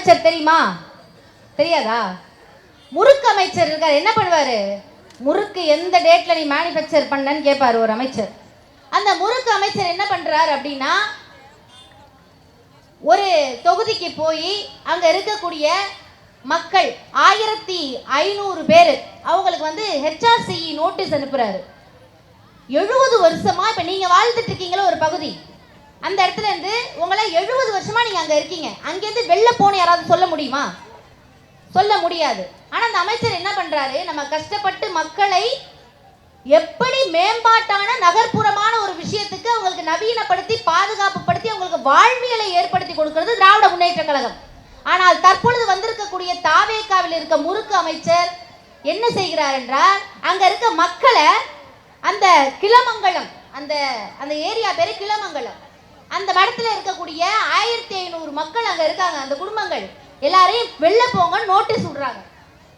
அமைச்சர் தெரியுமா? தெரியாதா? முறுக்கு அமைச்சர் இருக்கார். என்ன பண்ணுவாரு? முறுக்கு எந்த டேட்ல நீ மேனுஃபேக்சர் பண்ணன்னு கேட்பாரு ஒரு அமைச்சர். அந்த முறுக்கு அமைச்சர் என்ன பண்றாரு அப்படின்னா, ஒரு தொகுதிக்கு போய் அங்க இருக்கக்கூடிய மக்கள் 1500 பேர் அவங்களுக்கு வந்து HRCE நோட்டீஸ் அனுப்புறாரு. 70 வருஷமா இப்ப நீங்க வாழ்ந்துட்டு இருக்கீங்களா ஒரு பகுதி, அந்த இடத்துல இருந்து உங்களை 70 வருஷமா நீங்க அங்க இருக்கீங்க, அங்கிருந்து வெளில போன யாராவது சொல்ல முடியுமா? சொல்ல முடியாது. ஆனா அந்த அமைச்சர் என்ன பண்றாரு, நம்ம கஷ்டப்பட்டு மக்களை எப்படி மேம்பாட்டான நகர்ப்புறமான ஒரு விஷயத்துக்கு அவங்களுக்கு நவீனப்படுத்தி பாதுகாப்பு படுத்தி அவங்களுக்கு வாழ்வியலை ஏற்படுத்தி கொடுக்கிறது திராவிட முன்னேற்ற கழகம். ஆனால் தற்பொழுது வந்திருக்கக்கூடிய தாவேகாவில் இருக்க முறுக்கு அமைச்சர் என்ன செய்கிறார் என்றால், அங்க இருக்க மக்களை அந்த கிளமங்கலம், அந்த அந்த ஏரியா பேரு கிளமங்கலம், அந்த இடத்துல இருக்கக்கூடிய 1500 மக்கள் அங்க இருக்காங்க, அந்த குடும்பங்கள் எல்லாரையும் வெளில போங்க நோட்டீஸ் விடுறாங்க.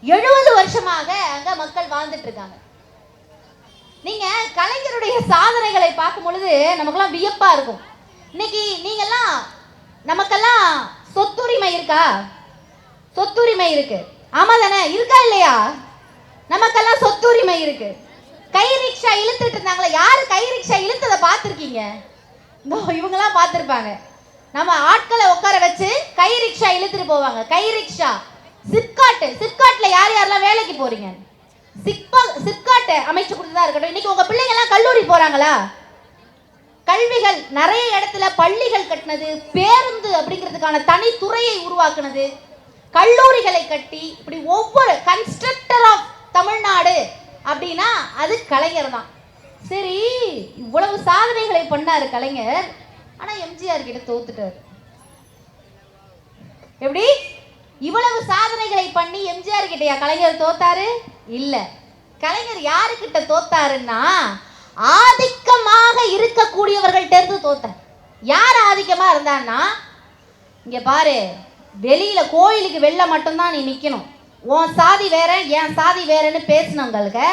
70 வருஷமாக அங்க மக்கள் வாழ்ந்துட்டு இருக்காங்க. நீங்க கலைஞருடைய சாதனைகளை பார்க்கும் பொழுது நமக்கெல்லாம் வியப்பா இருக்கும். இன்னைக்கு நீங்கெல்லாம் நமக்கெல்லாம் சொத்துரிமை இருக்கா? சொத்துரிமை இருக்கு, ஆமா தானே? இருக்கா இல்லையா? நமக்கெல்லாம் சொத்துரிமை இருக்கு. கை ரிக்ஷா இழுத்துட்டு இருந்தாங்களா? யாரு கை ரிக்ஷா இழுத்ததை பார்த்துருக்கீங்க? இவங்கெல்லாம் பார்த்துருப்பாங்க. நம்ம ஆட்களை உட்கார வச்சு கை ரிக்ஷா இழுத்துட்டு போவாங்க. கை ரிக்ஷா, சிப்காட்ல யார் யாரெல்லாம் வேலைக்கு போறீங்க? சிப்காட்டை அமைச்சு கொடுத்ததா இருக்கட்டும். இன்னைக்கு உங்க பிள்ளைங்க எல்லாம் கல்லூரி போறாங்களா? கல்விகள் நிறைய இடத்துல பள்ளிகள் கட்டினது, பேருந்து அப்படிங்கிறதுக்கான தனித்துறையை உருவாக்குனது, கல்லூரிகளை கட்டி, இப்படி ஒவ்வொரு கன்ஸ்ட்ரக்டர் ஆஃப் தமிழ்நாடு அப்படின்னா அது கலைஞர் தான். சரி, இவ்வளவு சாதனைகளை பண்ணாரு கலைஞர், ஆனா எம்ஜிஆர் கிட்ட தோத்துட்டாரு. எப்படி? இவ்வளவு சாதனைகளை பண்ணி எம்ஜிஆர் கிட்டயா கலைஞர் தோத்தாரு? இல்ல. கலைஞர் யாருக்கிட்ட தோத்தாருன்னா, ஆதிக்கமாக இருக்கக்கூடியவர்கள்ட்ட இருந்து தோத்தார். யார் ஆதிக்கமா இருந்தான்னா, இங்க பாரு, வெளியில கோயிலுக்கு வெளில மட்டும்தான் நீ நிக்கணும், உன் சாதி வேற என் சாதி வேறன்னு பேசினவங்களுக்கு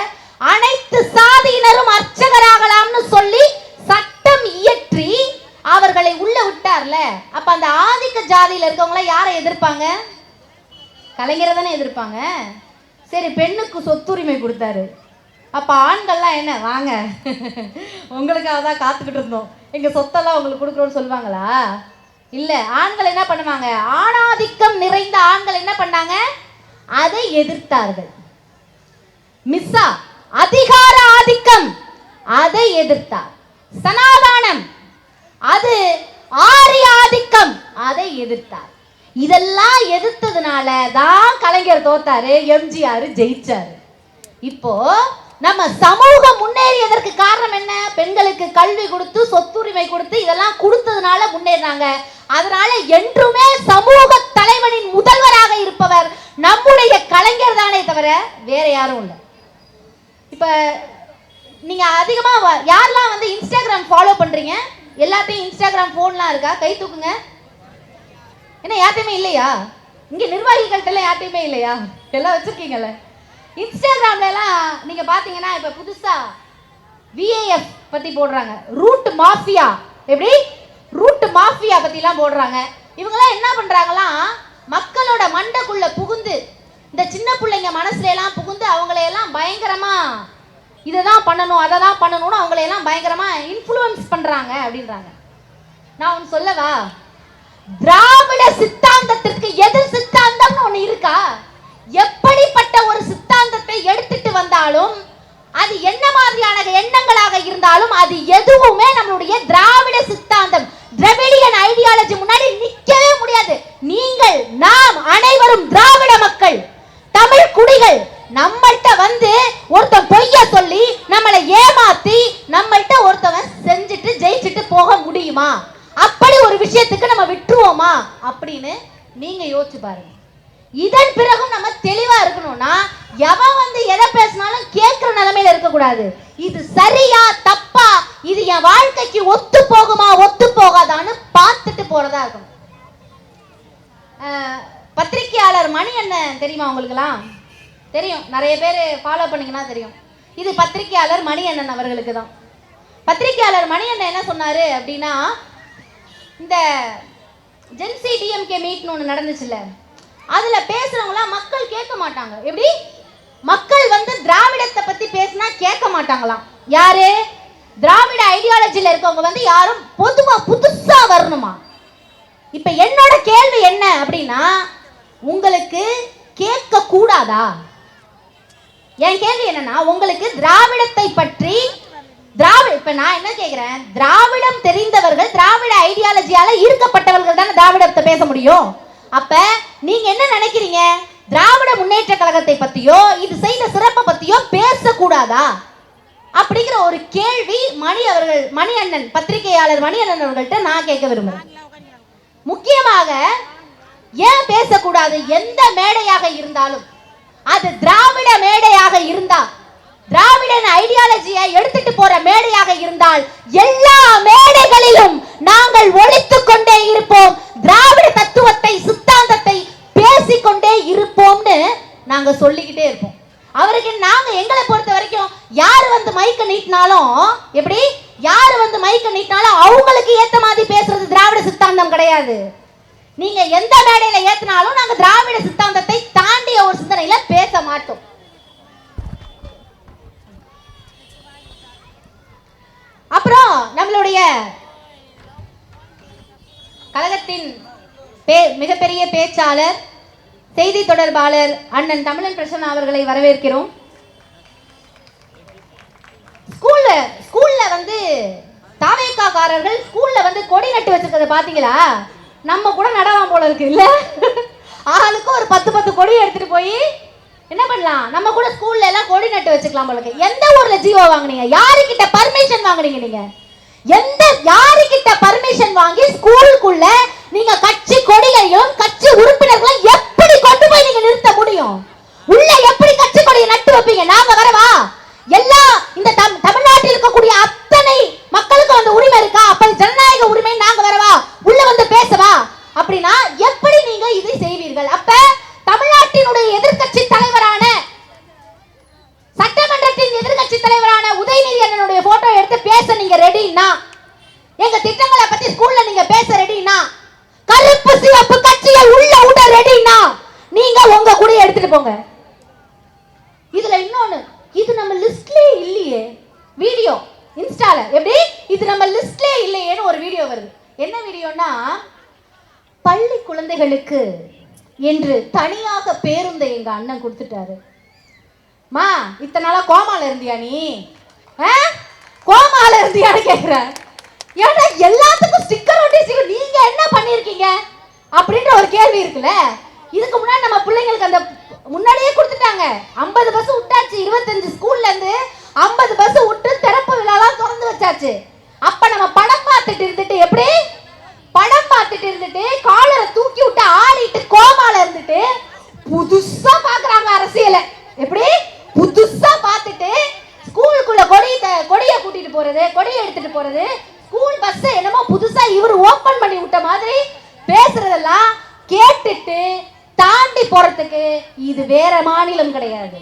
அனைத்து சாதியினரும் அர்ச்சகராகலாம்னு சொல்லி சட்டம் இயற்றி அவர்களை உள்ள விட்டார்ல. அப்ப அந்த ஆதிக்க ஜாதியில இருக்கவங்கள யாரை எதிர்ப்பாங்க? கலைஞரை தானே எதிர்ப்பாங்க. சரி, பெண்ணுக்கு சொத்துரிமை கொடுத்தாரு. அப்ப ஆண்கள்லாம் என்ன, வாங்க உங்களுக்காக தான் காத்துக்கிட்டு இருந்தோம், எங்க சொத்தெல்லாம் உங்களுக்கு கொடுக்குறோம்னு சொல்லுவாங்களா? இல்ல. ஆண்கள் என்ன பண்ணுவாங்க? ஆணாதிக்கம் நிறைந்த ஆண்கள் என்ன பண்ணாங்க? அதை எதிர்த்தார்கள். மிஸ்ஸா அதிகார ஆதிக்கம், அதை எதிர்த்தார். சனாதானம், அது ஆரிய ஆதிக்கம், அதை எதிர்த்தார். இதெல்லாம் எதிர்த்ததுனால தான் கலைஞர் தோத்தாரு, எம்ஜிஆர் ஜெயிச்சாரு. இப்போ நம்ம சமூகம் முன்னேறியதற்கு காரணம் என்ன? பெண்களுக்கு கல்வி கொடுத்து சொத்துரிமை கொடுத்து இதெல்லாம் கொடுத்ததுனால முன்னேறாங்க. அதனால என்றுமே சமூக தலைவனின் முதல்வராக இருப்பவர் நம்முடைய கலைஞர் தானே தவிர வேற யாரும் இல்லை. இப்ப நீங்க அதிகமா யாரெல்லாம் வந்து இன்ஸ்டாகிராம் ஃபாலோ பண்றீங்க? எல்லாத்தையும் இன்ஸ்டாகிராம் போன்லாம் இருக்கா? கை தூக்குங்க. என்ன யார்ட்டையுமே இல்லையா? இங்க நிர்வாகிகள்கிட்ட எல்லாம் யார்ட்டையுமே இல்லையா? எல்லாம் வச்சிருக்கீங்கல்ல. இன்ஸ்டாகிராம்ல எல்லாம் நீங்க பாத்தீங்கன்னா இப்ப புதுசா VAF பத்தி போடுறாங்க, ரூட் மாஃபியா, எப்படி ரூட் மாஃபியா பத்தி எல்லாம் போடுறாங்க. இவங்க எல்லாம் என்ன பண்றாங்களாம், மக்களோட மண்டைக்குள்ள புகுந்து இந்த சின்ன பிள்ளைங்க மனசுல எல்லாம் புகுந்து அவங்களையெல்லாம் பயங்கரமா இதைதான் பண்ணணும் அதை தான் பண்ணணும்னு அவங்களையெல்லாம் பயங்கரமா இன்ஃப்ளூயன்ஸ் பண்றாங்க அப்படின்றாங்க. நான் ஒன்று சொல்லவா? திராவிட சித்தாந்தத்திற்கு எதிர் சித்தாந்தம்னு ஒண்ணு இருக்கா? எப்படிப்பட்ட ஒரு சித்தாந்தத்தை எடுத்துட்டு வந்தாலும், அது என்ன மாதிரியான எண்ணங்களாக இருந்தாலும், அது எதுவுமே நம்மளுடைய திராவிட சித்தாந்தம், திராவிடியன் ஐடியாலஜி முன்னாடி நிக்கவே முடியாது. நீங்கள், நாம் அனைவரும் திராவிட மக்கள், தமிழ் குடிகள். நம்மள்ட்ட வந்து ஒருத்தன் பொய்ய சொல்லி நம்மளை ஏமாத்தி நம்மள்ட்ட ஒருத்தவன் செஞ்சுட்டு ஜெயிச்சுட்டு போக முடியுமா? அப்படி ஒரு விஷயத்துக்கு நம்ம விட்டுருவோமா அப்படின்னு நீங்க யோசிச்சு பாருங்க. இதன் பிறகும் நம்ம தெளிவா இருக்கணும்னா, எவன் வந்து எதை பேசினாலும் கேட்கிற நிலைமையில இருக்க கூடாது. இது சரியா தப்பா, இது என் வாழ்க்கைக்கு ஒத்து போகுமா ஒத்து போகாதான்னு பார்த்துட்டு போறதா இருக்கணும். பத்திரிகையாளர் மணி அண்ணன் தெரியுமா உங்களுக்குலாம்? தெரியும், நிறைய பேர் ஃபாலோ பண்ணீங்கன்னா தெரியும். இது பத்திரிகையாளர் மணி அண்ணன் அவர்களுக்கு தான். பத்திரிகையாளர் மணி அண்ணன் என்ன சொன்னாரு அப்படின்னா, இந்த ஜென்சி டிஎம்கே மீட்னு ஒன்று நடந்துச்சுல்ல, அதுல பேசுறவங்களாம் மக்கள் கேட்க மாட்டாங்க. எப்படி மக்கள் வந்து திராவிடத்தை பத்தி பேசினா கேட்க மாட்டாங்களாம். யாரு? திராவிட ஐடியாலஜில இருக்கவங்க வந்து யாரும் பொதுவா புதுசா வரணுமா. இப்ப என்னோட கேள்வி என்ன அப்படின்னா, உங்களுக்கு கேட்க கூடாதா? என் கேள்வி என்னன்னா, உங்களுக்கு திராவிடத்தை பற்றி இப்ப நான் என்ன கேக்குறேன், திராவிடம் தெரிந்தவர்கள் திராவிட ஐடியாலஜியால ஈர்க்கப்பட்டவர்கள் தானே திராவிடத்தை பேச முடியும். அப்ப நீங்க என்ன நினைக்கிறீங்க, திராவிட முன்னேற்ற கழகத்தை பத்தியோ இது செய்த சிறப்பை பத்தியோ பேசக்கூடாதா அப்படிங்கிற ஒரு கேள்வி மணி அண்ணன் பத்திரிகையாளர் மணி அண்ணன் அவர்கள்ட்ட நான் கேட்க விரும்புறேன். முக்கியமாக ஏன் பேசக்கூடாது? எந்த மேடையாக இருந்தாலும், அது திராவிட மேடையாக இருந்தா, திராவிடன் ஐடியாலஜியை எடுத்துட்டு போற மேடையாக இருந்தால், எல்லா மேடைகளிலும் நாங்கள் ஒழித்துக் கொண்டே இருப்போம், திராவிட தத்துவத்தை சித்தாந்தத்தை பேசிக்கொண்டே இருப்போம்னு நாங்க சொல்லிக்கிட்டே இருப்போம். அவருக்கு நாங்க எங்களை பொறுத்த வரைக்கும் யாரு வந்து மைக்க நீட்டினாலும், எப்படி யாரு வந்து மைக்க நீட்டினாலும் அவங்களுக்கு ஏத்த மாதிரி பேசுறது திராவிட சித்தாந்தம் கிடையாது. நீங்க எந்த மேடையில ஏத்தினாலும் நாங்க திராவிட சித்தாந்தத்தை தாண்டிய ஒரு சிந்தனையில பேச மாட்டோம். அப்புறம் நம்மளுடைய கழகத்தின் மிகப்பெரிய பேச்சாளர் செய்தி தொடர்பாளர் அண்ணன் தமிழன் பிரசன்னா அவர்களை வரவேற்கிறோம். ஸ்கூல்ல வந்து தாவேக்காரர்கள் ஸ்கூல்ல வந்து கொடி நட்டு வச்சிருக்கிறத பாத்தீங்களா? நம்ம கூட நடலாம் போல இருக்கு இல்ல? ஆளுக்கு ஒரு 10 கொடி எடுத்துட்டு போய் என்ன பண்ணலாம், நம்ம கூட ஸ்கூல்ல எல்லாம் கொடி நட்டு வச்சுக்கலாம் போல இருக்கு. எந்த ஊர்ல ஜீவோ வாங்குனீங்க? யாருக்கிட்ட பர்மிஷன் வாங்குனீங்க? நீங்க யாருக்கிட்ட பர்மிஷன் வாங்கி ஸ்கூலுக்குள்ள நீங்க கட்சி கொடியையும் கட்சி உறுப்பினர்களும் எப்படி கொண்டு போய் நீங்க நிறுத்த முடியும்? உள்ள எப்படி கட்சி கொடியை நட்டு வைப்பீங்க? நாங்க வரவா? எல்லா இந்த தமிழ்நாட்டில் இருக்கக்கூடிய அத்தனை மக்களுக்கு அந்த உரிமை இருக்கா? அப்ப ஜனநாயக உரிமை நாங்க வரவா? உள்ள வந்து பேசவா? அப்படின்னா எப்படி நீங்க இதை செய்வீர்கள்? அப்ப தமிழ்நாட்டினுடைய எதிர்க்கட்சி தலைவரான, சட்டமன்றத்தின் எதிர்க்கட்சி தலைவரான உதயநிதி அண்ணனுடைய போட்டோ எடுத்து பேச நீங்க ரெடினா, எங்க திட்டங்களை பத்தி ஸ்கூல்ல நீங்க பேச ரெடினா, கருப்பு சிவப்பு கட்சியை உள்ள விட ரெடினா, நீங்க உங்க கூட எடுத்துட்டு போங்க. இதுல இன்னொன்னு, இது நம்ம லிஸ்ட்லயே இல்லையே வீடியோ இன்ஸ்டால. எப்படி இது நம்ம லிஸ்ட்லயே இல்லையேன்னு ஒரு வீடியோ வருது. என்ன வீடியோனா, பள்ளி குழந்தைகளுக்கு என்று தனியாக பேருந்தை எங்க அண்ணன் கொடுத்துட்டாரு. மா இத்தனை நாளா கோமால இருந்தியா? நீ கோமால இருந்தியான்னு கேக்குற. ஏன்னா எல்லாத்துக்கும் ஸ்டிக்கர் ஒட்டி நீங்க என்ன பண்ணிருக்கீங்க அப்படின்ற ஒரு கேள்வி இருக்குல்ல. இதுக்கு முன்னாடி நம்ம பிள்ளைங்களுக்கு அந்த முன்னாடியே கொடுத்துட்டாங்க. 50 பஸ் விட்டாச்சு. 25 ஸ்கூல்ல இருந்து 50 பஸ் விட்டு திறப்பு விழாலாம் திறந்து வச்சாச்சு. அப்ப நம்ம படம் பார்த்துட்டு இருந்துட்டு, எப்படி படம் பார்த்துட்டு இருந்துட்டு காலரை தூக்கி விட்டு ஆடிட்டு கோமால இருந்துட்டு புதுசா பாக்குறாங்க அரசியல. எப்படி புதுசா பார்த்துட்டு ஸ்கூலுக்குள்ள கொடியை கூட்டிட்டு போறது, கொடியை எடுத்துட்டு போறது, ஸ்கூல் பஸ் என்னமோ புதுசா இவர் ஓபன் பண்ணி விட்ட மாதிரி பேசுறதெல்லாம் கேட்டுட்டு தாண்டி போறதுக்கு இது வேற மாநிலம் கிடையாது.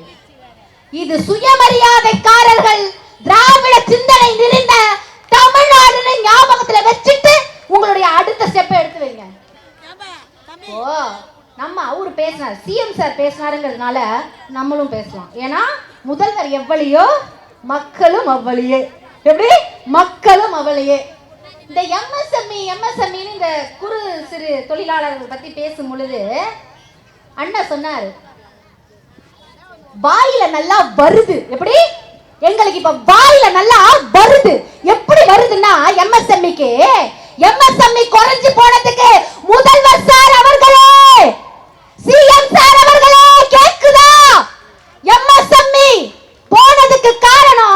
இது சுயமரியாதைக்காரர்கள், திராவிட சிந்தனை நிறைந்த தமிழ்நாடு ஞாபகத்துல வச்சுட்டு உங்களுடைய அடுத்த ஸ்டெப் எடுத்து வைங்க. ஓ நம்ம அவரு பேசினார், சிஎம் சார் பேசினாருங்கிறதுனால நம்மளும் பேசலாம். ஏன்னா முதல்வர் எவ்வளியோ மக்களும் அவ்வளியே. எப்படி மக்களும் அவ்வளியே. இந்த எம்எஸ்எம்இ இந்த குறு சிறு தொழிலாளர்கள் பத்தி பேசும் பொழுது அண்ணா சொன்னாரு, வாயில நல்லா வருது. எப்படி எங்களுக்கு இப்ப வாயில நல்லா வருது. எப்படி வருதுன்னா, எம்எஸ்எம்இ குறைஞ்சு போனதுக்கு முதல்வர் சார் அவர்களே, சிஎம் சார் அவர்களே கேக்குதா? எம்எஸ்எம்இ போனதுக்கு காரணம்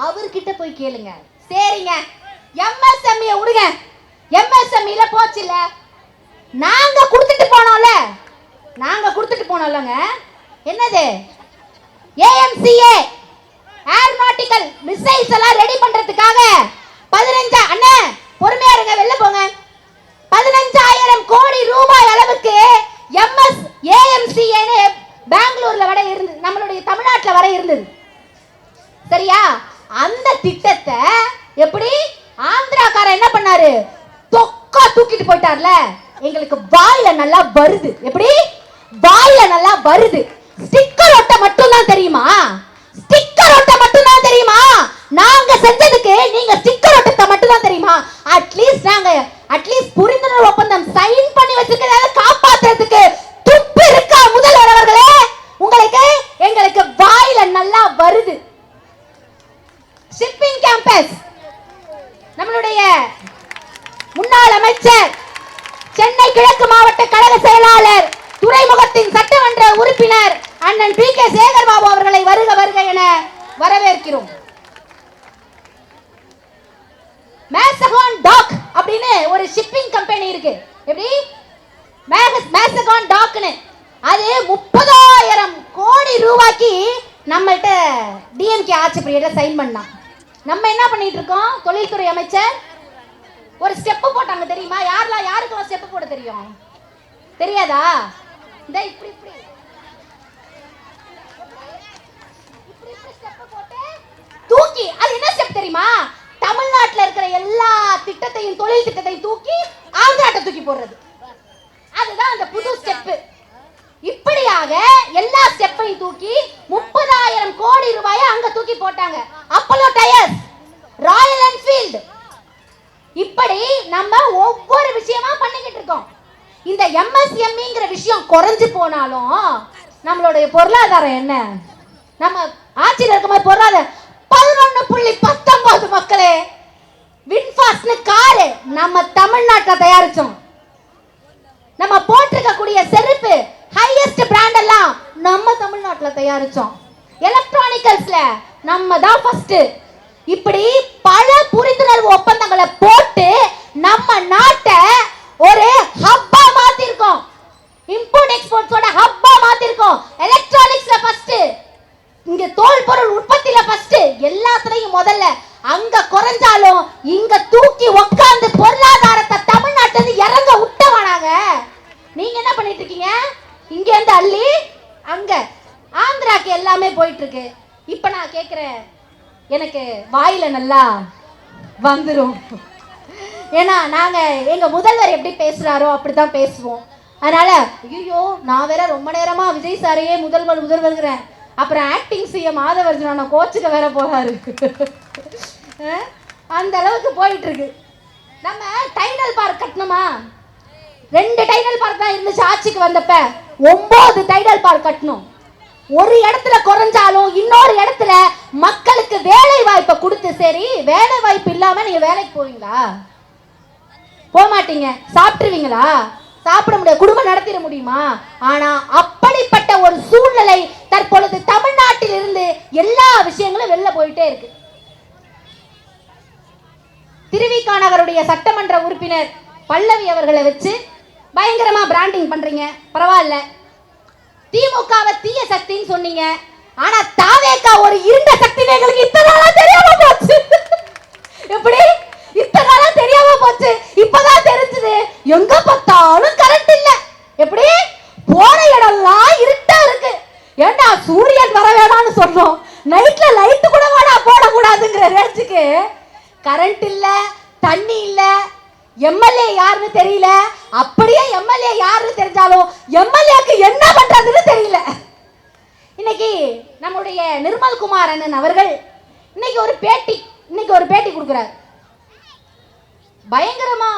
அவர்கிட்ட போய் கேளுங்க. சரிங்க, எம்எஸ்எம்இ விடுங்க. எம்எஸ்எம்இல போச்சு இல்ல, நாங்க கொடுத்துட்டு போனோம்லங்க. என்னது? ஏஎம்சிஏ ஏரோநாட்டிக்கல் மிசைல்ஸ் எல்லாம் ரெடி பண்றதுக்காக 15 அண்ணே பொறுமையா இருங்க, வெளில போங்க. 15,000 கோடி ரூபாய் அளவுக்கு MSAMCன்னு பெங்களூர்ல வர இருந்தது, நம்மளுடைய தமிழ்நாட்டில் வர இருந்தது. சரியா? அந்த திட்டத்தை எப்படி ஆந்திராக்காரன் என்ன பண்ணாரு? தொக்கா தூக்கிட்டு போயிட்டார்ல. எங்களுக்கு வாயில நல்லா வருது. எப்படி வாயில நல்லா வருது? ஸ்டிக்கர் ஒட்ட மட்டும் தான் தெரியுமா? ஸ்டிக்கர் ஒட்ட மட்டும் தான் தெரியுமா? நாங்க செஞ்சதுக்கு நீங்க ஸ்டிக்கர் ஒட்டத்தை மட்டும் தான் தெரியுமா? அட்லீஸ்ட் புரிந்துணர்வு ஒப்பந்தம் சைன் பண்ணி வச்சிருக்கிறத காப்பாத்துறதுக்கு துப்பு இருக்கா முதல்வர் அவர்களே? உங்களுக்கு எங்களுக்கு வாயில நல்லா வருது. ஷிப்பிங் கேம்பஸ் நம்மளுடைய முன்னாள் அமைச்சர், சென்னை கிழக்கு மாவட்ட கழக செயலாளர், துறைமுகத்தின் சட்டமன்ற உறுப்பினர் அண்ணன் PK சேகர் பாபு அவர்களை வருக வருக என வரவேற்கிறோம். மேசகான் டாக் அப்படின்னு ஒரு ஷிப்பிங் கம்பெனி இருக்கு. எப்படி? மேசகான் டாக்னு அது 30,000 கோடி ரூபாய்க்கு நம்மள்ட்ட DMK ஆட்சி பீரியட்ல சைன் பண்ணான். நம்ம என்ன பண்ணிட்டு இருக்கோம்? தொழில்துறை அமைச்சர் ஒரு ஸ்டெப் போட்டாங்க தெரியுமா? யாருக்கெல்லாம் ஸ்டெப் போட தெரியும்? தெரியாதா? இந்த இப்படி இப்படி ஸ்டெப் போட்டு தூக்கி, அது என்ன ஸ்டெப் தெரியுமா? தமிழ்நாட்டில் இருக்கிற எல்லா திட்டத்தையும், தொழில் திட்டத்தையும் தூக்கி ஆந்திராட்ட தூக்கி போடுறது. அதுதான் அந்த புது ஸ்டெப். இப்படியாக எல்லா ஸ்டெப்பையும் தூக்கி 30,000 கோடி ரூபாயை அங்க தூக்கி போட்டாங்க. அப்போலோ டயர்ஸ், ராயல் என்ஃபீல்ட், இப்படி நம்ம ஒவ்வொரு விஷயமா பண்ணிக்கிட்டு இருக்கோம். இந்த MSMEங்கிற விஷயம் குறைஞ்சு போனாலும் நம்மளுடைய பொருளாதாரம் என்ன? நம்ம ஆட்சியில் இருக்கும்போது பொருளாதாரம் 11.19 மக்களே. வின்ஃபாஸ்ட் காரு நம்ம தமிழ்நாட்டில் தயாரிச்சோம். நம்ம போட்டிருக்கக்கூடிய செருப்பு ஹையஸ்ட் பிராண்ட் எல்லாம் நம்ம தமிழ்நாட்டில் தயாரிச்சோம். எலக்ட்ரானிக்கல்ஸ்ல நம்ம தான் ஃபர்ஸ்ட். இப்படி பல புரிந்துணர்வு ஒப்பந்தங்களை போட்டு நம்ம நாட்டை ஒரு ஹப்பா மாத்திருக்கோம். இம்போர்ட் எக்ஸ்போர்ட்ஸோட ஹப்பா மாத்திருக்கோம். எலக்ட்ரானிக்ஸ்ல ஃபர்ஸ்ட், இங்க தோல் பொருள் உற்பத்தியில ஃபர்ஸ்ட், எல்லாத்துலயும் முதல்ல. அங்க குறைஞ்சாலும் இங்க தூக்கி உட்கார்ந்து பொருளாதாரத்தை தமிழ்நாட்டுல இறங்க விட்டவானாங்க. நீங்க என்ன பண்ணிட்டு இருக்கீங்க? இங்க இருந்து அள்ளி அங்க ஆந்திராக்கு எல்லாமே போயிட்டு இருக்கு. இப்ப நான் கேக்குறேன், எனக்கு வாயில நல்லா வந்துரும். ஏன்னா நாங்க எங்க முதல்வர் எப்படி பேசுறாரோ அப்படித்தான் பேசுவோம். அதனால ஐயோ, நான் வேற ரொம்ப நேரமா விஜய் சாரையே முதல்வர்கிறேன், அப்புறம் ஆக்டிங் CM மாதவர்ஜுன கோச்சுக்க வேற போறாரு. அந்த அளவுக்கு போயிட்டு இருக்கு. நம்ம டைடல் பார்க் கட்டணுமா? 2 டைடல் பார்க் தான் இருந்துச்சு ஆட்சிக்கு வந்தப்ப. 9 டைடல் பார்க் கட்டணும். ஒரு இடத்துல குறைஞ்சாலும் இன்னொரு இடத்துல மக்களுக்கு வேலை வாய்ப்பை கொடுத்து, சரி வேலை வாய்ப்பு இல்லாம நீங்க வேலைக்கு போவீங்களா? போக மாட்டீங்க. சாப்பிட்டுருவீங்களா? சாப்பிட முடியாது. குடும்பம் நடத்திட முடியுமா? ஆனா அப்படிப்பட்ட ஒரு சூழ்நிலை தற்பொழுது தமிழ்நாட்டில் இருந்து எல்லா விஷயங்களும் வெளில போயிட்டே இருக்கு. திருவிக நகருடைய சட்டமன்ற உறுப்பினர் பல்லவி அவர்களை வச்சு பயங்கரமா பிராண்டிங் பண்றீங்க, பரவாயில்ல. திமுகவை தீய சக்தின்னு சொன்னீங்க, ஆனா தாவேகா ஒரு இருண்ட சக்தி எங்களுக்கு இத்தனை நாளா தெரியாம போச்சு. எப்படி இத்தனை நாளா தெரியாம போச்சு? இப்பதான் தெரிஞ்சது. எங்க பார்த்தாலும் கரண்ட் இல்ல. எப்படி போற இடம்லாம் இருட்டா இருக்கு. ஏண்டா சூரியன் வர வேணாம்னு சொன்னோம், நைட்ல லைட் கூட வேணா போடக்கூடாதுங்கிற ரேஞ்சுக்கு கரண்ட் இல்ல, தண்ணி இல்ல, எம்எல்ஏ யாருன்னு தெரியல. அப்படியே எம்எல்ஏ யாருன்னு தெரிஞ்சாலும் எம்எல்ஏக்கு என்ன பண்றதுன்னு தெரியல. இன்னைக்கு நம்முடைய நிர்மல்குமார் அண்ணன் அவர்கள் இன்னைக்கு ஒரு பேட்டி கொடுக்கிறார். பயங்கரமா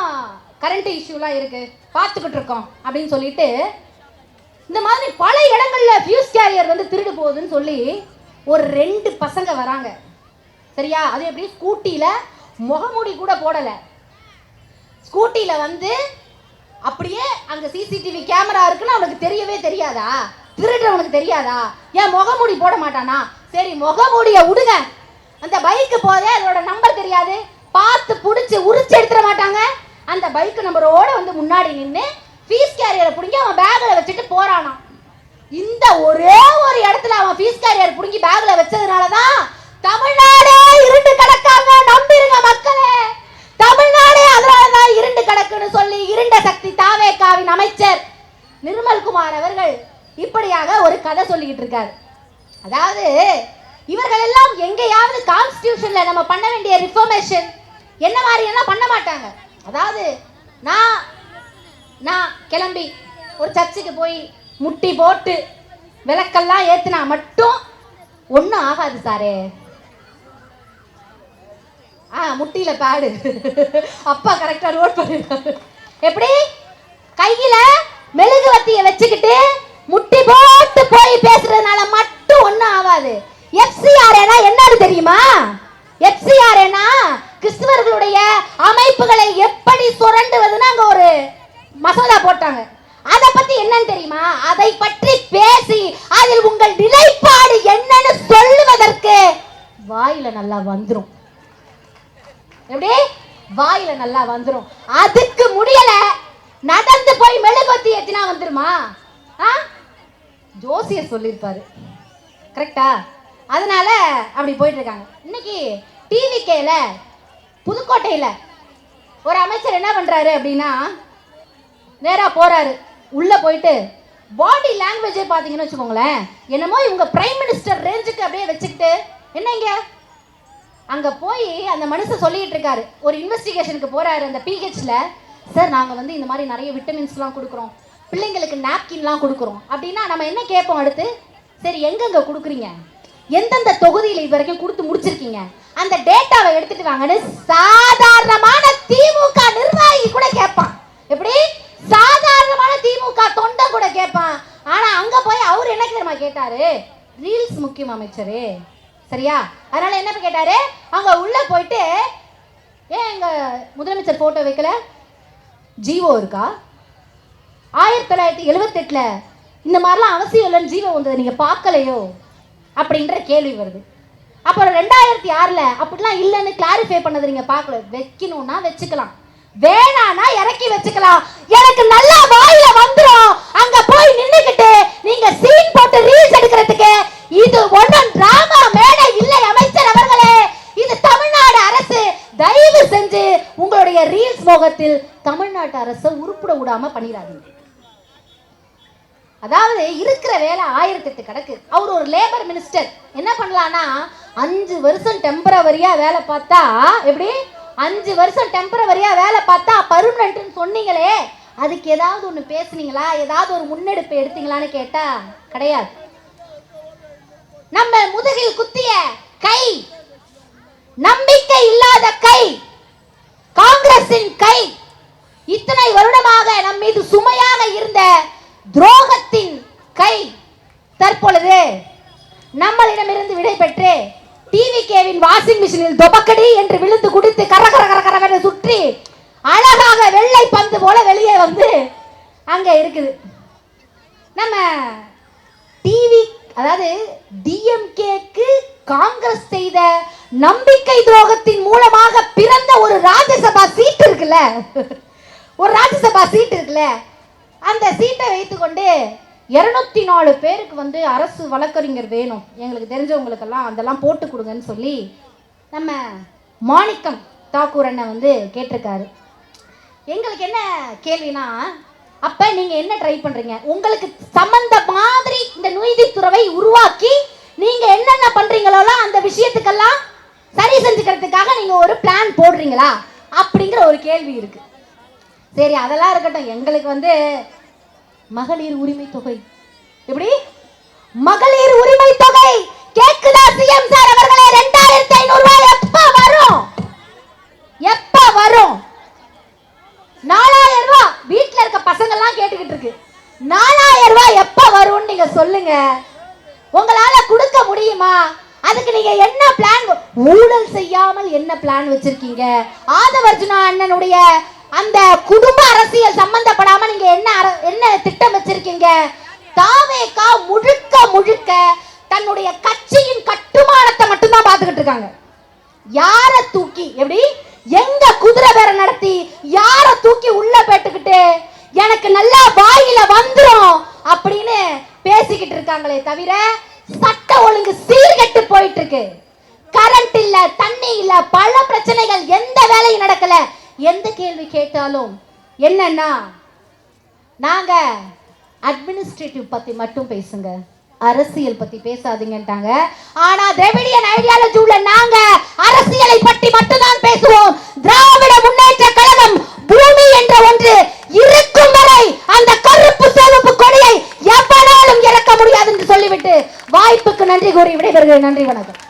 கரண்ட் இஷ்யூலாம் இருக்கு, பார்த்துக்கிட்டு இருக்கோம் அப்படின்னு சொல்லிட்டு, இந்த மாதிரி பல இடங்கள்ல ஃபியூஸ் கேரியர் வந்து திருடு போகுதுன்னு சொல்லி ஒரு 2 பசங்க வராங்க. சரியா? அது எப்படி? ஸ்கூட்டியில முகமூடி கூட போடல, ஸ்கூட்டியில வந்து அப்படியே அங்க CCTV கேமரா இருக்குன்னு அவனுக்கு தெரியவே தெரியாதா? திருடுறவனுக்கு தெரியாதா? ஏன் முகமூடி போட மாட்டானா? சரி முகமூடிய விடுங்க, அந்த பைக்கு போதே அதோட நம்பர் தெரியாது, பார்த்து புடிச்சு உரிச்சு எடுத்துட மாட்டாங்க. அந்த பைக் நம்பரோட வந்து முன்னாடி நின்று ஃபீஸ் கேரியரை பிடிங்கி அவன் பேக்ல வச்சுட்டு போறானாம். இந்த ஒரே ஒரு இடத்துல அவன் ஃபீஸ் கேரியர் பிடிங்கி பேக்ல வச்சதுனாலதான் தமிழ்நாடே இருண்டு கிடக்காங்க, நம்பிருங்க மக்களே. தமிழ்நாடே அதனாலதான் இருண்டு கிடக்குன்னு சொல்லி இருண்ட சக்தி தாவேகாவின் அமைச்சர் நிர்மல்குமார் அவர்கள் இப்படியாக ஒரு கதை சொல்லிக்கிட்டு இருக்காரு. அதாவது இவர்கள் எல்லாம் எங்கேயாவது கான்ஸ்டிடியூஷன்ல நம்ம பண்ண வேண்டிய ரிஃபார்மேஷன் என்ன மாதிரி எல்லாம் பண்ண மாட்டாங்க. அதாவது நான் கிளம்பி ஒரு சர்ச்சுக்கு போய் முட்டி போட்டு விளக்கெல்லாம் ஏத்தினா மட்டும் ஒன்றும் ஆகாது சாரே. முட்டியில பாடு அப்பா கரெக்டா நோட் பண்ணிருக்காரு. எப்படி கையில மெழுகுவத்திய வச்சுக்கிட்டு முட்டி போட்டு போய் பேசுறதுனால மட்டும் ஒன்றும் ஆகாது. FCRA என்னன்னு தெரியுமா? FCRA கிறிஸ்தவர்களுடைய அமைப்புகளை எப்படி சுரண்டுவதுன்னு அங்க ஒரு மசோதா போட்டாங்க. அதை பத்தி என்னன்னு தெரியுமா? அதை பற்றி பேசி அதில் உங்கள் நிலைப்பாடு என்னன்னு சொல்லுவதற்கு வாயில நல்லா வந்துரும். எப்படி வாயில நல்லா வந்துரும். அதுக்கு முடியல, நடந்து போய் மெழுகுவத்தி ஏத்தினா வந்துருமா? ஜோசியர் சொல்லியிருப்பாரு, கரெக்டா? அதனால அப்படி போயிட்டு இருக்காங்க. இன்னைக்கு டிவிகேல புதுக்கோட்டையில ஒரு அமைச்சர் என்ன பண்றாரு அப்படின்னா, நேரா போறாரு, உள்ள போயிட்டு பாடி லாங்குவேஜே பாத்தீங்கன்னு வச்சுக்கோங்களேன், என்னமோ இவங்க பிரைம் மினிஸ்டர் ரேஞ்சுக்கு அப்படியே வச்சுக்கிட்டு என்னங்க அங்க போய் அந்த மனுஷன் சொல்லிட்டு இருக்காரு. ஒரு இன்வெஸ்டிகேஷனுக்கு போறாரு அந்த பிஹெச்ல. சார் நாங்க வந்து இந்த மாதிரி நிறைய விட்டமின்ஸ்லாம் கொடுக்குறோம், பிள்ளைங்களுக்கு நாப்கின்லாம் கொடுக்குறோம் அப்படின்னா நம்ம என்ன கேட்போம் அடுத்து? சரி எங்கெங்க கொடுக்குறீங்க, எந்தெந்த தொகுதியில் இது வரைக்கும் கொடுத்து முடிச்சிருக்கீங்க, அந்த டேட்டாவை எடுத்துட்டு வாங்கன்னு சாதாரணமான திமுக நிர்வாகி கூட கேட்பான். எப்படி சாதாரணமான திமுக தொண்டை கூட கேட்பான். ஆனா அங்க போய் அவர் என்ன தெரியுமா கேட்டாரு? ரீல்ஸ் முக்கியம் அமைச்சரே, சரியா? அதனால என்ன கேட்டாரு, அங்க உள்ள போயிட்டு ஏன் எங்க முதலமைச்சர் போட்டோ வைக்கல, ஜீவோ இருக்கா? 1978ல இந்த மாதிரிலாம் அவசியம் இல்லைன்னு ஜீவோ வந்தது நீங்க பார்க்கலையோ அப்படின்ற கேள்வி வருது. அப்புறம் 2006ல அப்படிலாம் இல்லைன்னு கிளாரிஃபை பண்ணது நீங்க பார்க்கல. வைக்கணும்னா வச்சுக்கலாம், வேணானா இறக்கி வச்சுக்கலாம். எனக்கு நல்லா வாயில வந்துரும். அங்க போய் நின்னுக்கிட்டு நீங்க சீன் போட்டு ரீல்ஸ் எடுக்கிறதுக்கு இது ஒன்றும் டிராமா மேடை இல்லை அமைச்சர் அவர்களே. இது தமிழ்நாடு அரசு. தயவு செஞ்சு உங்களுடைய ரீல்ஸ் மோகத்தில் தமிழ்நாட்டு அரசை உருப்பிட விடாம பண்ணிடாதீங்க. அதாவது இருக்கிற வேலை 1008 கிடக்கு. அவர் ஒரு லேபர் மினிஸ்டர் என்ன பண்ணலாம்னா 5 வருஷம் டெம்பரவரியா வேலை பார்த்தா, எப்படி 5 வருஷம் டெம்பரவரியா வேலை பார்த்தா பர்மனன்ட்னு சொன்னீங்களே, அதுக்கு ஏதாவது ஒன்று பேசுனீங்களா, ஏதாவது ஒரு முன்னெடுப்பு எடுத்தீங்களான்னு கேட்டா கிடையாது. நம்ம முதுகில் குத்திய கை, நம்பிக்கை இல்லாத கை, காங்கிரசின் கை, இத்தனை வருடமாக நம் மீது சுமையாக இருந்த துரோகத்தின் கை தற்பொழுது நம்மளிடமிருந்து விடை பெற்று டிவிகேவின் வாஷிங் மிஷினில் தொபக்கடி என்று விழுந்து குடித்து கரகர சுற்றி அழகாக வெள்ளை பந்து போல வெளியே வந்து அங்க இருக்குது. நம்ம டிவி, அதாவது டிஎம்கேக்கு காங்கிரஸ் செய்த நம்பிக்கை துரோகத்தின் மூலமாக பிறந்த ஒரு ராஜ்யசபா சீட் இருக்குல்ல, ஒரு ராஜ்யசபா சீட் இருக்குல்ல, அந்த சீட்டை வைத்துக்கொண்டு 204 பேருக்கு வந்து அரசு வழக்கறிஞர் வேணும், எங்களுக்கு தெரிஞ்சவங்களுக்கெல்லாம் அதெல்லாம் போட்டு கொடுங்கன்னு சொல்லி நம்ம மாணிக்கம் தாக்கூர் அண்ணன் வந்து கேட்டிருக்காரு. எங்களுக்கு என்ன கேள்வினா, அப்ப நீங்க என்ன ட்ரை பண்றீங்க? உங்களுக்கு சம்பந்த மாதிரி இந்த நீதித்துறையை உருவாக்கி நீங்க என்னென்ன பண்றீங்களோ அந்த விஷயத்துக்கெல்லாம் சரி செஞ்சுக்கிறதுக்காக நீங்க ஒரு பிளான் போடுறீங்களா அப்படிங்கிற ஒரு கேள்வி இருக்கு. சரி அதெல்லாம் இருக்கட்டும், எங்களுக்கு வந்து மகளிர் உரிமை தொகை, எப்படி மகளிர் உரிமை தொகை கேக்குதா சிஎம் சார் அவர்களே? 2500 ரூபாய் எப்ப வரும்? எப்ப வரும்? 4000 ரூபாய் வீட்டுல இருக்க பசங்க எல்லாம் கேட்டுக்கிட்டு இருக்கு. 4000 ரூபாய் எப்ப வரும்னு நீங்க சொல்லுங்க. உங்களால கொடுக்க முடியுமா? அதுக்கு நீங்க என்ன பிளான், ஊழல் செய்யாமல் என்ன பிளான் வச்சிருக்கீங்க? ஆதவர்ஜுனா அண்ணனுடைய அந்த குடும்ப அரசியல் சம்பந்தப்படாம நீங்க என்ன திட்டம் வச்சிருக்கீங்க? தாவேகா முழுக்க முழுக்க தன்னுடைய கட்சியின் கட்டுமானத்தை மட்டும்தான் பார்த்துக்கிட்டு இருக்காங்க. யார தூக்கி, எப்படி எங்க குதிரை பேர நடத்தி யார தூக்கி உள்ள போட்டுக்கிட்டு எனக்கு நல்லா வாயில வந்துரும் அப்படின்னு பேசிக்கிட்டு இருக்காங்களே தவிர சட்ட ஒழுங்கு சீர்கெட்டு போயிட்டு இருக்கு. கரண்ட் இல்ல, தண்ணி இல்ல, பல பிரச்சனைகள், எந்த வேலையும் நடக்கல. எந்த கேள்வி கேட்டாலும் என்னன்னா நாங்க அட்மினிஸ்ட்ரேட்டிவ் பத்தி மட்டும் பேசுங்க, அரசியல் பத்தி பேசாதீங்கன்றாங்க. ஆனா திராவிடியன் ஐடியாலஜி உள்ள நாங்க அரசியலை பற்றி மட்டும்தான் பேசுவோம். திராவிட முன்னேற்ற கழகம் பூமி என்ற ஒன்று இருக்கும் வரை அந்த கருப்பு சிவப்பு கொடியை எவனாலும் இறக்க முடியாது என்று சொல்லிவிட்டு வாய்ப்புக்கு நன்றி கூறி விடைபெறுகிறேன். நன்றி, வணக்கம்.